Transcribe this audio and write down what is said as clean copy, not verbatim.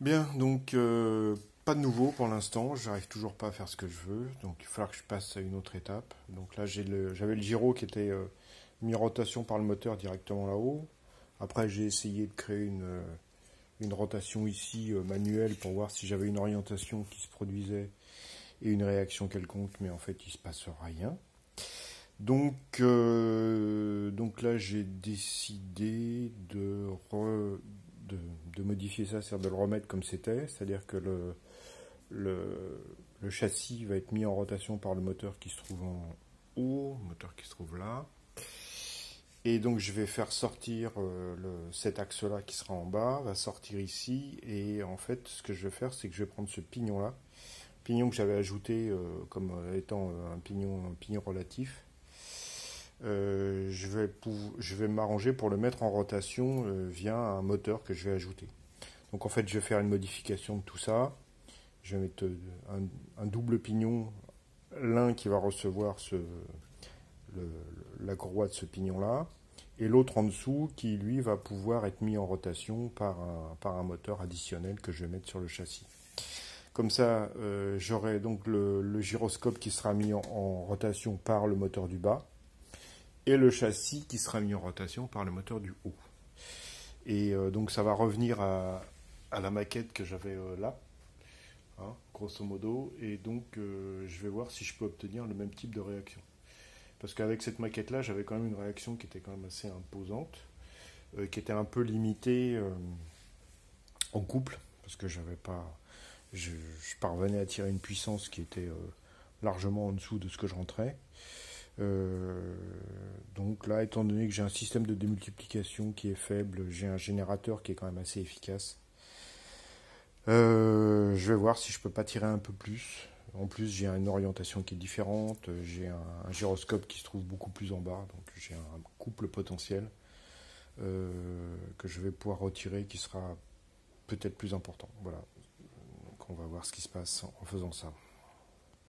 Bien, donc pas de nouveau pour l'instant, j'arrive toujours pas à faire ce que je veux, donc il va falloir que je passe à une autre étape. Donc là j'avais le gyro qui était mis en rotation par le moteur directement là-haut. Après j'ai essayé de créer une rotation ici manuelle pour voir si j'avais une orientation qui se produisait et une réaction quelconque, mais en fait il se passe rien. Donc là j'ai décidé de, de modifier ça, c'est-à-dire de le remettre comme c'était, c'est-à-dire que le, le châssis va être mis en rotation par le moteur qui se trouve en haut, le moteur qui se trouve là. Et donc je vais faire sortir cet axe-là qui sera en bas, va sortir ici, et en fait ce que je vais faire c'est que je vais prendre ce pignon-là, pignon que j'avais ajouté comme étant un pignon relatif. Je vais m'arranger pour le mettre en rotation via un moteur que je vais ajouter. Donc en fait je vais faire une modification de tout ça. Je vais mettre un double pignon, l'un qui va recevoir le, la courroie de ce pignon-là, et l'autre en dessous qui lui va pouvoir être mis en rotation par un moteur additionnel que je vais mettre sur le châssis. Comme ça, j'aurai donc le gyroscope qui sera mis en rotation par le moteur du bas et le châssis qui sera mis en rotation par le moteur du haut. Et donc ça va revenir à la maquette que j'avais là, hein, grosso modo, et donc je vais voir si je peux obtenir le même type de réaction. Parce qu'avec cette maquette-là, j'avais quand même une réaction qui était quand même assez imposante, qui était un peu limitée en couple, parce que j'avais pas, je parvenais à tirer une puissance qui était largement en dessous de ce que je rentrais. Donc là, étant donné que j'ai un système de démultiplication qui est faible, j'ai un générateur qui est quand même assez efficace. Je vais voir si je peux pas tirer un peu plus. En plus, j'ai une orientation qui est différente. J'ai un gyroscope qui se trouve beaucoup plus en bas, donc j'ai un couple potentiel que je vais pouvoir retirer, qui sera peut-être plus important. Voilà. Donc on va voir ce qui se passe en faisant ça.